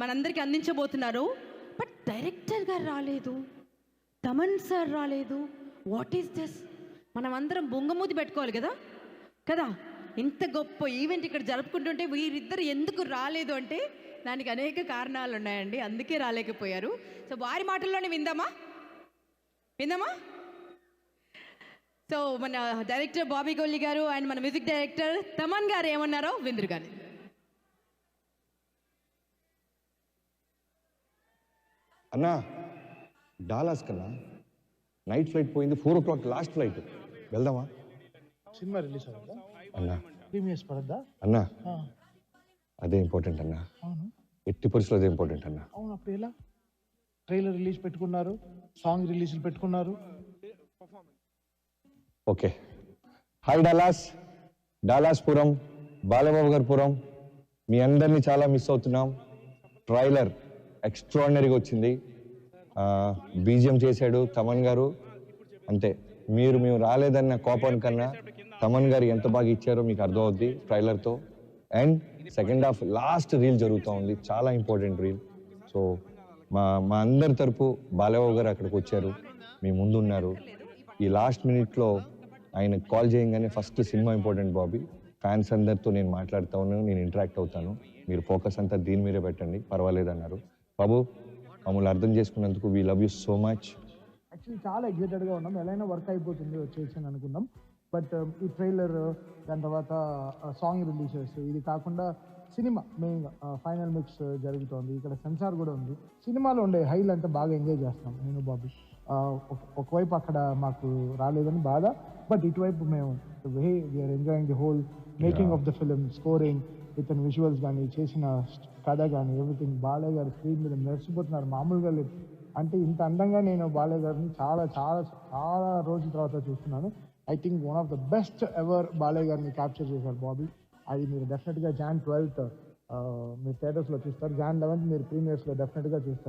మనందరికీ అందించబోతున్నారు. But director గారు రాలేదు, తమన్ సార్ రాలేదు. What is this? మనం అందరం బొంగమూతి పెట్టుకోవాలి కదా కదా ఇంత గొప్ప ఈవెంట్ ఇక్కడ జరుపుకుంటుంటే వీరిద్దరు ఎందుకు రాలేదు అంటే దానికి అనేక కారణాలు ఉన్నాయండి, అందుకే రాలేకపోయారు. సో వారి మాటల్లోనే విందామా. సో మన డైరెక్టర్ బాబీ గోల్లి గారు అండ్ మన మ్యూజిక్ డైరెక్టర్ తమన్ గారు ఏమన్నారో విందురు కానీ. అన్నా, డాలాస్ కన్నా నైట్ ఫ్లైట్ పోయింది, 4 o'clock లాస్ట్ ఫ్లైట్. వెళ్దామా? సినిమా రిలీజ్ అవుతుందా అన్నా? ప్రీమియర్స్ పడద్దా అన్నా అదే ఇంపార్టెంట్ అన్నా. అవును ఎట్టి పరిస్థితుల్లో అదే ఇంపార్టెంట్ అన్నా. అవును, అప్పుడు ఎలా ట్రైలర్ రిలీజ్ పెట్టుకున్నారు, సాంగ్ రిలీజ్లు పెట్టుకున్నారు. ఓకే, హాయ్ డాలాస్, డాలాస్పురం, బాలబాబు గారి పురం. మీ అందరినీ చాలా మిస్ అవుతున్నాం. ట్రైలర్ ఎక్స్ట్రాడినరీగా వచ్చింది. బీజిఎం చేశాడు తమన్ గారు. అంతే, మేము రాలేదన్న కోపానికన్నా తమన్ గారు ఎంత బాగా ఇచ్చారో మీకు అర్థమవుద్ది ట్రైలర్తో. And second half last reel జరుగుతూ ఉంది, చాలా ఇంపార్టెంట్ రీల్. సో మా అందరి తరపు బాలబాబు గారు అక్కడికి వచ్చారు, మీ ముందు ఉన్నారు. ఈ లాస్ట్ మినిట్లో ఆయన కాల్ చేయగానే first cinema important Bobby, fans అందరితో నేను మాట్లాడుతాను, నేను ఇంటరాక్ట్ అవుతాను, మీరు ఫోకస్ అంతా దీని మీదే పెట్టండి, పర్వాలేదన్నారు. బాబు, మమ్మల్ని అర్థం చేసుకున్నందుకు we love you so much. Actually చాలా ఎగ్జైటెడ్గా ఉన్నాం, ఎలా అయినా వర్క్ అయిపోతుంది వచ్చేసి అని అనుకున్నాం. బట్ ఈ ట్రైలర్, దాని తర్వాత సాంగ్ రిలీజెస్, ఇది కాకుండా సినిమా మెయిన్గా ఫైనల్ మిక్స్ జరుగుతోంది. ఇక్కడ సెన్సార్ కూడా ఉంది. సినిమాలో ఉండే హైల్ అంతా బాగా ఎంజాయ్ చేస్తాం నేను బాబీ. ఒకవైపు అక్కడ మాకు రాలేదని బాధ, బట్ ఇటువైపు మేము we are enjoying the whole making of the film, scoring with and visuals కానీ, చేసిన కథ కానీ, ఎవ్రీథింగ్. బాలయ్య గారు స్క్రీన్ మీద మెరిసిపోతున్నారు, మామూలుగా లేదు. అంటే ఇంత అందంగా నేను బాలయ్య గారిని చాలా చాలా చాలా రోజుల తర్వాత చూస్తున్నాను. I think one of the best ever Balayya గారిని క్యాప్చర్ చేశారు బాబీ. అది మీరు డెఫినెట్గా Jan 12th మీరు థియేటర్స్లో చూస్తారు, Jan 11th మీరు ప్రీమియర్స్లో డెఫినెట్గా చూస్తారు.